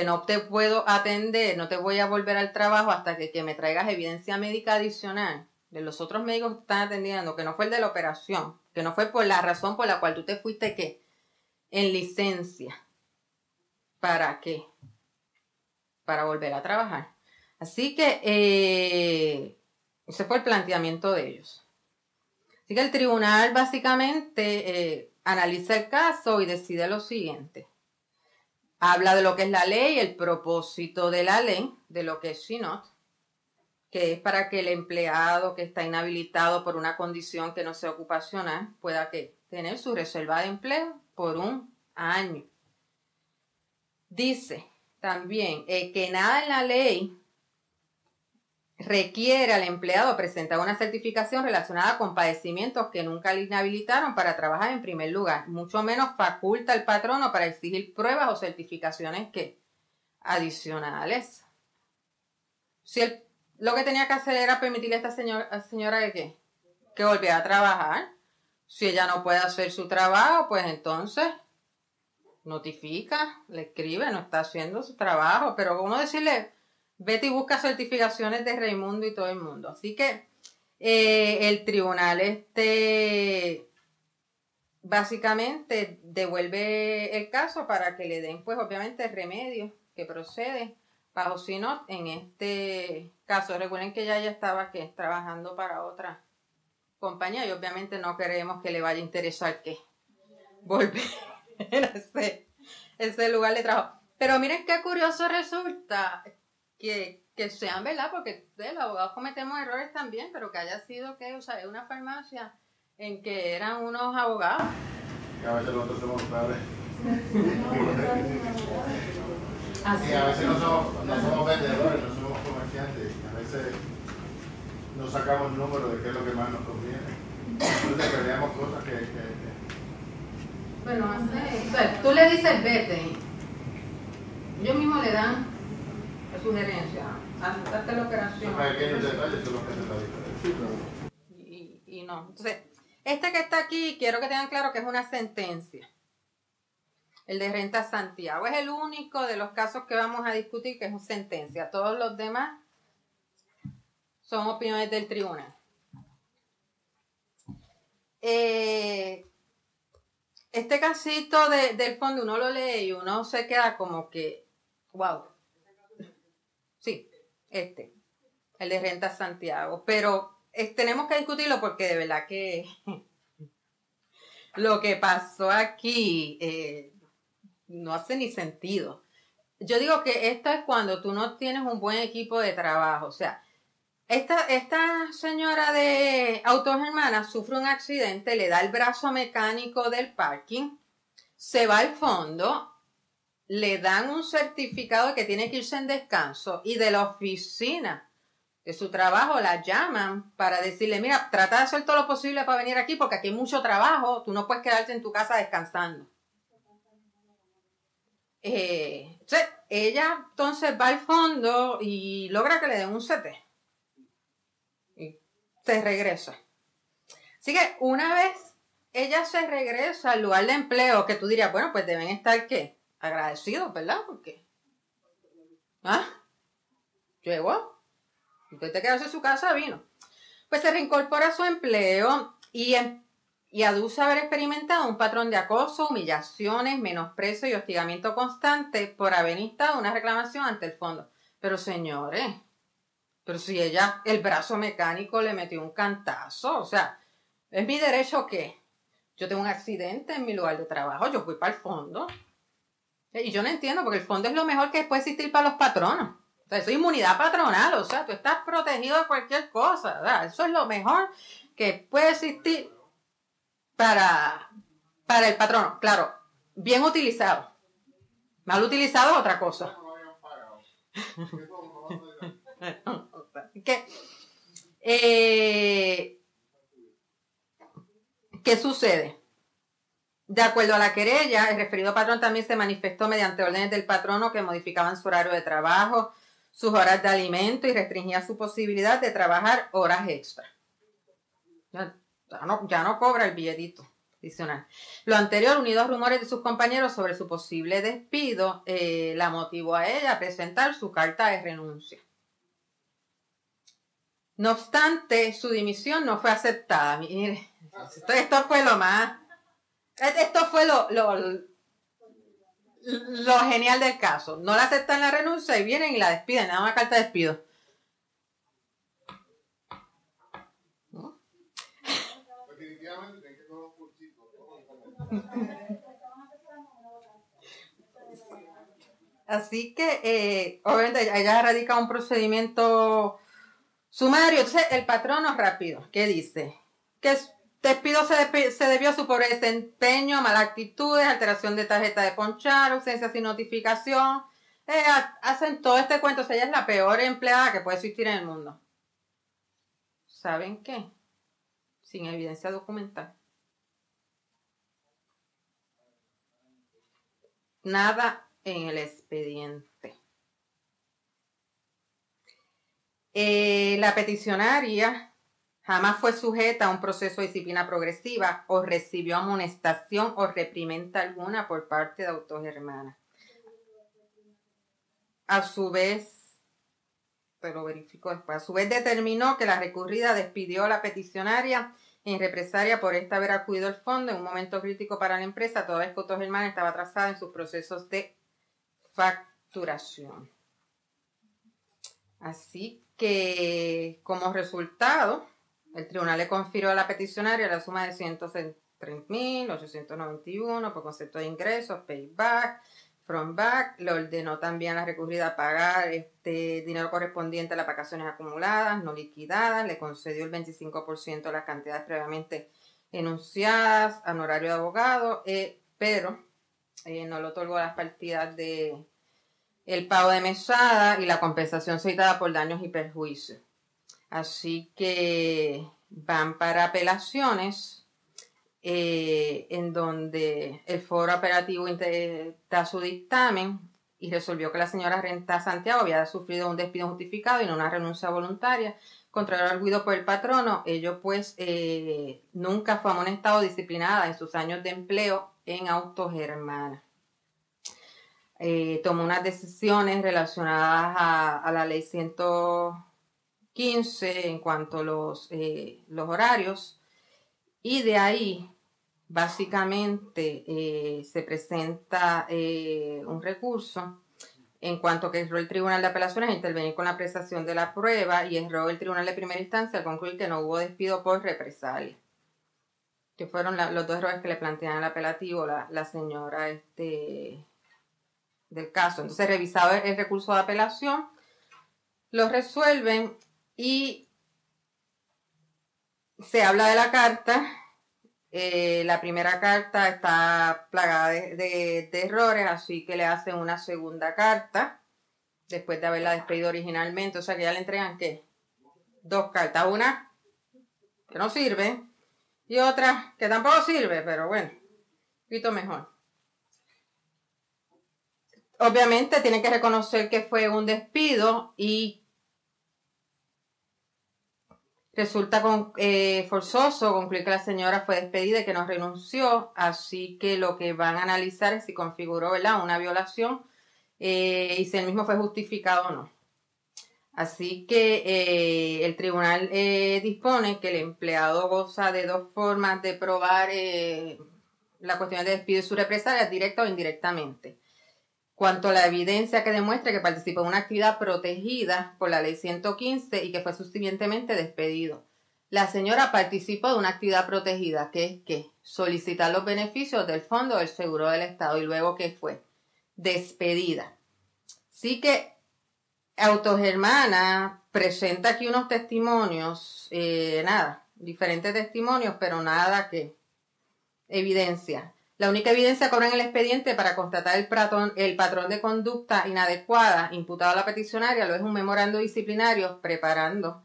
no te puedo atender, no te voy a volver al trabajo hasta que me traigas evidencia médica adicional de los otros médicos que te están atendiendo, que no fue el de la operación, que no fue por la razón por la cual tú te fuiste en licencia. ¿Para qué? Para volver a trabajar. Así que ese fue el planteamiento de ellos. Así que el tribunal básicamente analiza el caso y decide lo siguiente. Habla de lo que es la ley, el propósito de la ley, de lo que es Synod, que es para que el empleado que está inhabilitado por una condición que no sea ocupacional pueda tener su reserva de empleo por un año. Dice también que nada en la ley requiere al empleado presentar una certificación relacionada con padecimientos que nunca le inhabilitaron para trabajar en primer lugar, mucho menos faculta al patrono para exigir pruebas o certificaciones que adicionales. Si él lo que tenía que hacer era permitirle a esta señora de que volviera a trabajar. Si ella no puede hacer su trabajo, pues entonces notifica, le escribe, no está haciendo su trabajo, pero ¿cómo decirle? Vete y busca certificaciones de Raimundo y todo el mundo. Así que el tribunal básicamente devuelve el caso para que le den, pues obviamente, el remedio que procede bajo SINOT en este caso. Recuerden que ella ya estaba trabajando para otra compañía y obviamente no queremos que le vaya a interesar que volver a ese lugar de trabajo. Pero miren qué curioso resulta que sean, ¿verdad? Porque los abogados cometemos errores también, pero que haya sido una farmacia en que eran unos abogados. Que a veces nosotros somos padres. Así. Y a veces no somos vendedores, no somos comerciantes. A veces no sacamos números de qué es lo que más nos conviene. Entonces peleamos cosas que... Bueno, o sea, tú le dices vete, ellos mismos le dan la sugerencia, hazte la operación. Son pequeños detalles, son los que hacen la diferencia. Y no. Entonces, este que está aquí, quiero que tengan claro que es una sentencia. El de Renta Santiago es el único de los casos que vamos a discutir que es una sentencia. Todos los demás son opiniones del tribunal. Este casito del fondo uno lo lee y uno se queda como que, wow. Sí, el de Renta Santiago. Pero tenemos que discutirlo porque de verdad que lo que pasó aquí no hace ni sentido. Yo digo que esto es cuando tú no tienes un buen equipo de trabajo. O sea, esta señora de Autos Hermanas sufre un accidente, le da el brazo mecánico del parking, se va al fondo, le dan un certificado de que tiene que irse en descanso y de la oficina de su trabajo la llaman para decirle, mira, trata de hacer todo lo posible para venir aquí porque aquí hay mucho trabajo, tú no puedes quedarte en tu casa descansando. Entonces, ella entonces va al fondo y logra que le den un CT. Y se regresa. Así que una vez ella se regresa al lugar de empleo, que tú dirías, bueno, pues deben estar, ¿qué? Agradecidos, ¿verdad? Porque, llegó. Usted te quedarse en su casa, vino. Pues se reincorpora a su empleo y aduce haber experimentado un patrón de acoso, humillaciones, menosprecio y hostigamiento constante por haber instado una reclamación ante el fondo. Pero señores, pero si ella, el brazo mecánico le metió un cantazo, o sea, ¿es mi derecho qué? Yo tengo un accidente en mi lugar de trabajo, yo fui para el fondo. Y yo no entiendo, porque el fondo es lo mejor que puede existir para los patronos. O sea, eso es inmunidad patronal, o sea, tú estás protegido de cualquier cosa, ¿verdad? Eso es lo mejor que puede existir para el patrono. Claro, bien utilizado. Mal utilizado es otra cosa. ¿Qué sucede? De acuerdo a la querella, el referido patrón también se manifestó mediante órdenes del patrono que modificaban su horario de trabajo, sus horas de alimento y restringía su posibilidad de trabajar horas extra. Ya no cobra el billetito adicional. Lo anterior, unido a rumores de sus compañeros sobre su posible despido, la motivó a ella a presentar su carta de renuncia. No obstante, su dimisión no fue aceptada. Mire, esto fue lo más... Esto fue lo genial del caso. No la aceptan la renuncia y vienen y la despiden, le dan una carta de despido. ¿No? Definitivamente tienen que coger un cursito. Así que, obviamente, ella radica un procedimiento sumario. Entonces, el patrono rápido, ¿qué dice? Que despido se debió a su pobre desempeño, malas actitudes, alteración de tarjeta de ponchar, ausencia sin notificación. Hacen todo este cuento. O sea, ella es la peor empleada que puede existir en el mundo. ¿saben qué? Sin evidencia documental. Nada en el expediente. La peticionaria jamás fue sujeta a un proceso de disciplina progresiva o recibió amonestación o reprimenda alguna por parte de Autogermana. A su vez, te lo verifico después, a su vez determinó que la recurrida despidió a la peticionaria en represalia por esta haber acudido al fondo en un momento crítico para la empresa, toda vez que Autogermana estaba atrasada en sus procesos de facturación. Así que, como resultado, el tribunal le confirió a la peticionaria la suma de 103.891 por concepto de ingresos, payback, from back. Le ordenó también a la recurrida pagar dinero correspondiente a las vacaciones acumuladas, no liquidadas. Le concedió el 25% de las cantidades previamente enunciadas, honorario de abogado, pero no le otorgó las partidas de el pago de mesada y la compensación citada por daños y perjuicios. Así que van para apelaciones, en donde el foro apelativo da su dictamen y resolvió que la señora Renta Santiago había sufrido un despido justificado y no una renuncia voluntaria, contrario al arguido por el patrono. Ello pues nunca fue amonestado o disciplinada en sus años de empleo en Autogermana. Tomó unas decisiones relacionadas a la ley 115 en cuanto a los horarios, y de ahí básicamente se presenta un recurso en cuanto que erró el Tribunal de Apelaciones a intervenir con la apreciación de la prueba y erró el Tribunal de Primera Instancia al concluir que no hubo despido por represalia, que fueron los dos errores que le plantean al apelativo la señora del caso. Entonces, revisado el recurso de apelación, lo resuelven y se habla de la carta. La primera carta está plagada de errores, así que le hacen una segunda carta después de haberla despedido originalmente. O sea que ya le entregan ¿qué? 2 cartas, una que no sirve y otra que tampoco sirve, pero bueno, un poquito mejor. Obviamente tiene que reconocer que fue un despido y resulta forzoso concluir que la señora fue despedida y que no renunció, así que lo que van a analizar es si configuró, ¿verdad?, una violación y si el mismo fue justificado o no. Así que el tribunal dispone que el empleado goza de 2 formas de probar la cuestión de despido y su represalia, directa o indirectamente. Cuanto a la evidencia que demuestre que participó en una actividad protegida por la ley 115 y que fue subsiguientemente despedido. La señora participó de una actividad protegida, que es que solicitar los beneficios del Fondo del Seguro del Estado, y luego que fue despedida. Así que Autogermana presenta aquí unos testimonios, diferentes testimonios, pero nada que evidencia. La única evidencia que cobra en el expediente para constatar el patrón de conducta inadecuada imputado a la peticionaria lo es un memorando disciplinario preparado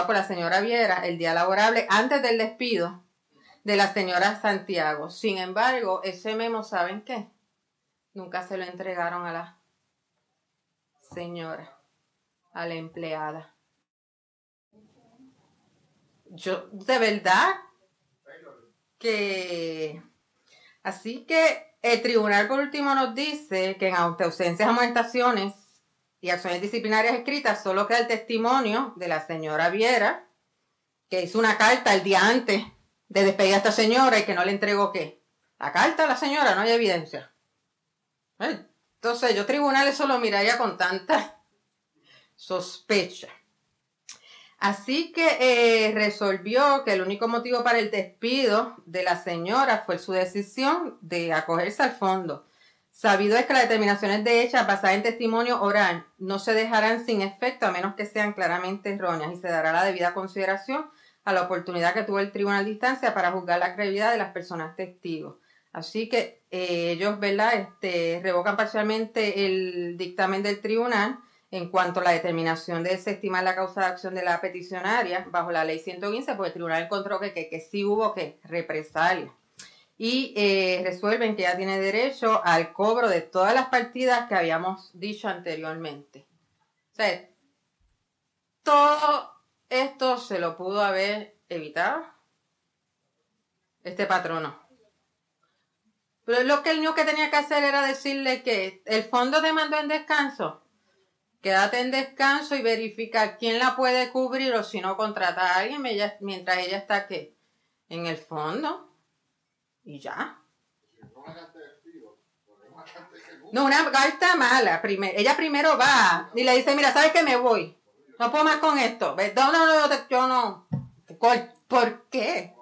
por la señora Viera el día laborable antes del despido de la señora Santiago. Sin embargo, ese memo, ¿saben qué? Nunca se lo entregaron a la señora, a la empleada. Yo, de verdad, que... Así que el tribunal por último nos dice que en ausencias, amonestaciones y acciones disciplinarias escritas solo queda el testimonio de la señora Viera, que hizo una carta el día antes de despedir a esta señora y que no le entregó ¿qué? La carta a la señora, no hay evidencia. Entonces yo tribunal eso lo miraría con tanta sospecha. Así que resolvió que el único motivo para el despido de la señora fue su decisión de acogerse al fondo. Sabido es que las determinaciones de hechas basadas en testimonio oral no se dejarán sin efecto a menos que sean claramente erróneas y se dará la debida consideración a la oportunidad que tuvo el tribunal de instancia para juzgar la credibilidad de las personas testigos. Así que ellos, ¿verdad?, revocan parcialmente el dictamen del tribunal en cuanto a la determinación de desestimar la causa de acción de la peticionaria bajo la ley 115, porque el tribunal encontró que sí hubo represalia. Y resuelven que ella tiene derecho al cobro de todas las partidas que habíamos dicho anteriormente. O sea, todo esto se lo pudo haber evitado este patrono. Pero lo que el único que tenía que hacer era decirle que el fondo te mandó en descanso. Quédate en descanso y verifica quién la puede cubrir o si no contrata a alguien mientras ella está ¿qué? En el fondo. Y ya. No, una carta mala. Ella primero va y le dice, mira, ¿sabes qué? Me voy. No puedo más con esto. No, yo no. ¿Por qué?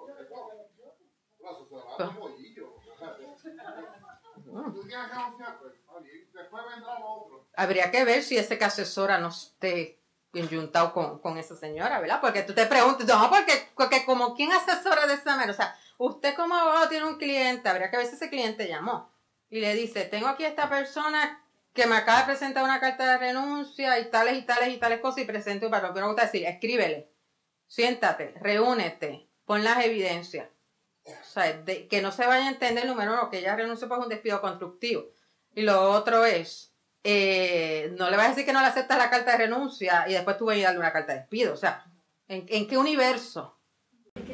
Habría que ver si ese que asesora no esté enjuntado con esa señora, ¿verdad? Porque tú te preguntas, no, porque como ¿quién asesora de esa manera? O sea, usted como abogado tiene un cliente, habría que ver si ese cliente llamó y le dice, tengo aquí a esta persona que me acaba de presentar una carta de renuncia y tales y tales y tales cosas y presento un patrón. Pero me gusta decir, escríbele, siéntate, reúnete, pon las evidencias. O sea, que no se vaya a entender, número uno, que ella renunció por un despido constructivo. Y lo otro es, no le vas a decir que no le aceptas la carta de renuncia y después tú vas a darle una carta de despido. O sea, ¿en qué universo? ¿En qué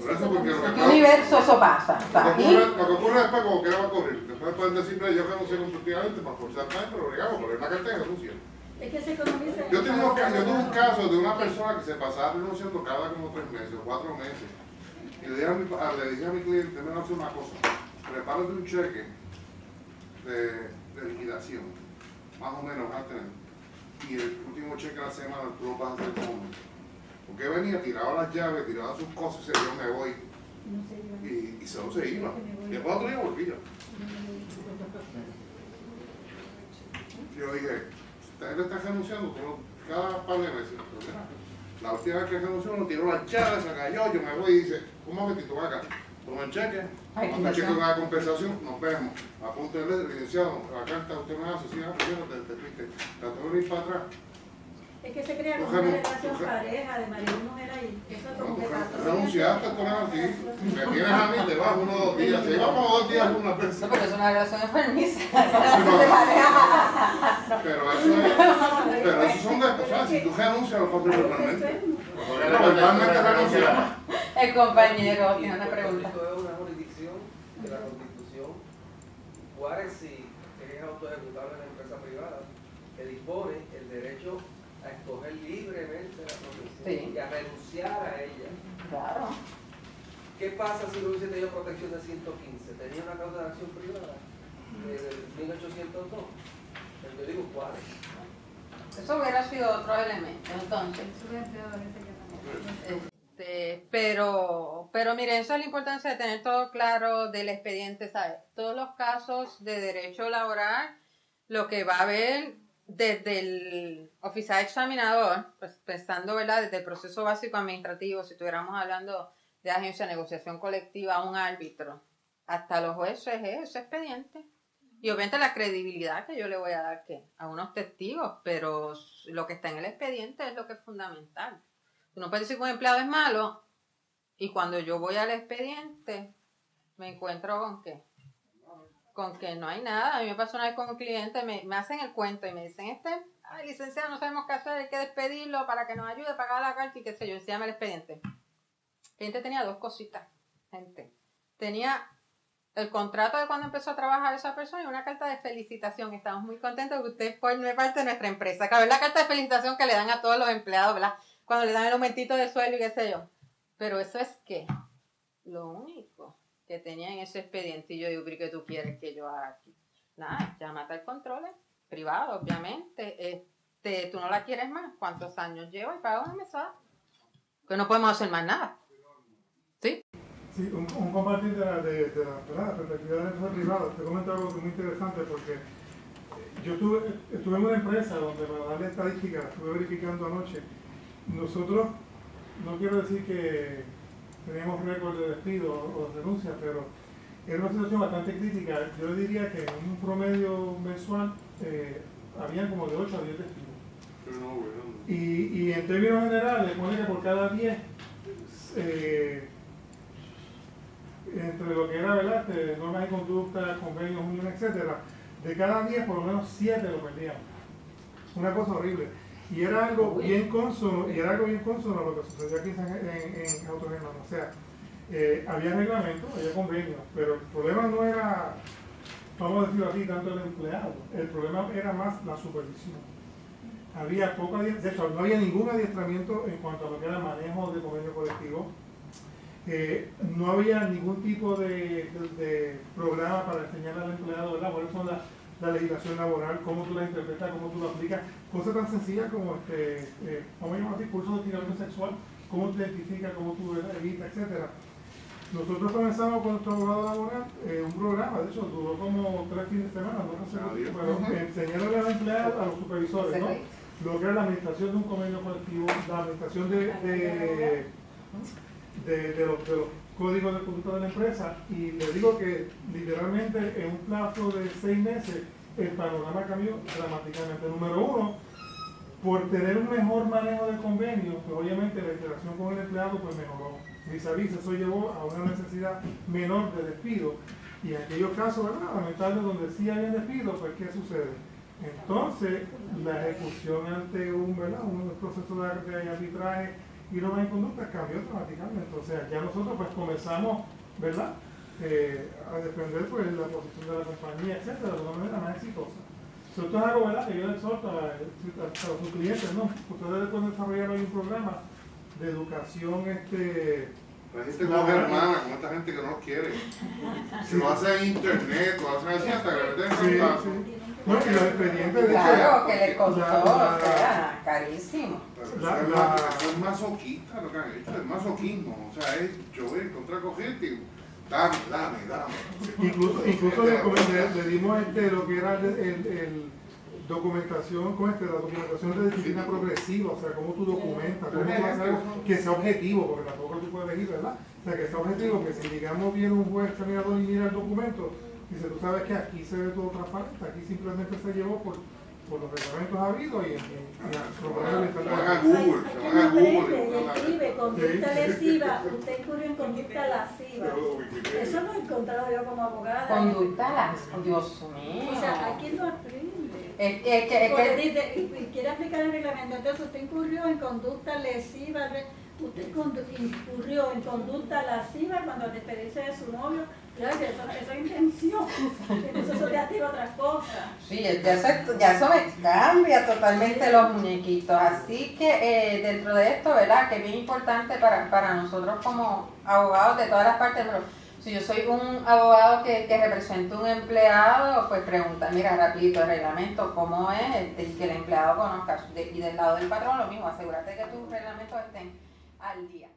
universo eso pasa? Lo que ocurre después, como quiera va a ocurrir. Después pueden decirle, yo renuncié constructivamente para forzar más, pero obligamos, porque es una carta de renuncia. Es que se economiza. Yo tuve un caso de una persona que se pasaba renunciando cada como 3 meses o 4 meses. Y le dije a mi cliente, me hace una cosa, prepárate un cheque de liquidación, más o menos vas a tener. Y el último cheque de la semana tú lo vas a hacer como. Porque venía, tiraba las llaves, tiraba sus cosas y se dio, me voy. Y solo se iba. Y después otro día volvía. Yo dije, usted le está renunciando cada par de meses. Pero mira, la última vez que renunció uno tiró las llaves, se cayó, yo me voy y dice, un momentito, acá, toma el cheque, toma el cheque con la compensación, nos vemos. Apúntele, licenciado, la carta usted me hace, sí, primero te fuiste, la tengo que ir para atrás. Es que se crea como una relación pareja de marido y mujer ahí. Eso es como que renunciaste, esto no es así. Me tienes a mí, te vas 1 o 2 días. Si vamos 2 días con una persona. No, porque es una relación enfermiza. Pero eso son de cosas. Si tú renuncias, lo compras verbalmente. Verbalmente renuncias. El compañero tiene una pregunta. Esto es una jurisdicción de la Constitución. Juárez sí es autoejecutable en la empresa privada que dispone el derecho a escoger libremente la profesión y a renunciar a ella. Claro. ¿Qué pasa si no hubiese tenido protección de 115? ¿Tenía una causa de acción privada de 1802? Yo digo, ¿cuál? Eso hubiera sido otro elemento, entonces. Pero miren, eso es la importancia de tener todo claro del expediente, ¿sabes? Todos los casos de derecho laboral, lo que va a haber desde el oficial examinador, pues pensando, ¿verdad?, desde el proceso básico administrativo, si estuviéramos hablando de agencia de negociación colectiva, un árbitro, hasta los jueces es ese expediente. Y obviamente la credibilidad que yo le voy a dar a unos testigos, pero lo que está en el expediente es lo que es fundamental. Uno puede decir que un empleado es malo y cuando yo voy al expediente me encuentro con que no hay nada. A mí me pasó una vez con un cliente, me hacen el cuento y me dicen, licenciado, no sabemos qué hacer, hay que despedirlo para que nos ayude a pagar la carta y qué sé yo, enséñame el expediente. El cliente tenía 2 cositas, gente. Tenía el contrato de cuando empezó a trabajar esa persona y una carta de felicitación. Estamos muy contentos de que usted forme parte de nuestra empresa. Claro, es la carta de felicitación que le dan a todos los empleados, ¿verdad? Cuando le dan el aumentito de sueldo y qué sé yo. Pero eso es lo único que tenía en ese expediente. Y yo digo, ¿qué tú quieres que yo haga aquí? Nada, llámate al control privado, obviamente. Tú no la quieres más. ¿Cuántos años lleva? Y paga una mesada. Que no podemos hacer más nada. ¿Sí? Sí, un compartir de la perspectiva del sector privado. Te comento algo muy interesante porque yo estuve en una empresa donde, para darle estadísticas, estuve verificando anoche. Nosotros, no quiero decir que teníamos récord de despido o de renuncia, pero era una situación bastante crítica. Yo diría que en un promedio mensual habían como de 8 a 10 despidos. Y en términos generales, pone que por cada 10, entre lo que era, ¿verdad?, normas y conductas, convenios, uniones, etcétera, de cada 10, por lo menos 7 lo perdíamos. Una cosa horrible. Y era algo bien consono, a lo que sucedió aquí en Autogermano. O sea, había reglamentos, había convenios, pero el problema no era, vamos a decirlo así, tanto el empleado. El problema era más la supervisión. Había de hecho, no había ningún adiestramiento en cuanto a lo que era manejo de convenio colectivo. No había ningún tipo de programa para enseñar al empleado, ¿verdad?, cuáles son la legislación laboral, cómo tú la interpretas, cómo tú la aplicas. Cosas tan sencillas como, vamos a llamar así, cursos de hostigamiento sexual, cómo te identificas, cómo tú evitas, etcétera. Nosotros comenzamos con nuestro abogado laboral un programa, de hecho duró como 3 fines de semana, no sé, pero enseñarle a los empleados, a los supervisores, ¿no?, lo que era la administración de un convenio colectivo, la administración de los códigos de conducta de la empresa, y le digo que literalmente en un plazo de 6 meses el panorama cambió dramáticamente. Número uno, por tener un mejor manejo de convenios, pues obviamente la interacción con el empleado pues mejoró. Vis a vis, eso llevó a una necesidad menor de despido, y en aquellos casos, ¿verdad?, lamentables, donde sí había despido, pues ¿qué sucede? Entonces, la ejecución ante un proceso de arbitraje y normas y conductas cambió dramáticamente. O sea, ya nosotros pues comenzamos, ¿verdad?, a defender pues la posición de la compañía, etcétera, de una manera más exitosa. Esto es algo, ¿verdad?, que yo le exhorto a sus clientes, ¿no? Ustedes pueden desarrollar hoy un programa de educación la gente coge hermana con esta gente que no los quiere. Si lo hacen en internet, lo hacen así hasta que le meten en caso. No, y los expedientes de claro, que le costó, o sea, carísimo. Eso es masoquista lo que han hecho, es masoquismo. O sea, es yo voy en contra de cogerte, dame. Incluso le dimos lo que era la documentación de disciplina progresiva, o sea, cómo tú documentas, cómo tú haces algo que sea objetivo, porque tampoco tú puedes elegir, ¿verdad? O sea, que sea objetivo, que si digamos viene un juez examinador y mira el documento, dice, tú sabes que aquí se ve todo transparente, aquí simplemente se llevó por los reglamentos habidos y se van a Google. Y escribe conducta lesiva, usted incurrió en conducta lasciva. Eso lo he encontrado yo como abogada. Conducta lasciva, Dios mío. O sea, aquí lo aprende. Porque dice, y quiere aplicar el reglamento, entonces usted incurrió en conducta lesiva, usted incurrió en conducta lasciva cuando al despedirse de su novio. Claro, eso es intención, eso es activa otras cosas. Sí, ya eso me cambia totalmente los muñequitos. Así que dentro de esto, ¿verdad?, que es bien importante para nosotros como abogados de todas las partes. Pero si yo soy un abogado que representa un empleado, pues pregunta, mira, rapidito, el reglamento, ¿cómo es? Y que el empleado conozca. Y del lado del patrón lo mismo, asegúrate que tus reglamentos estén al día.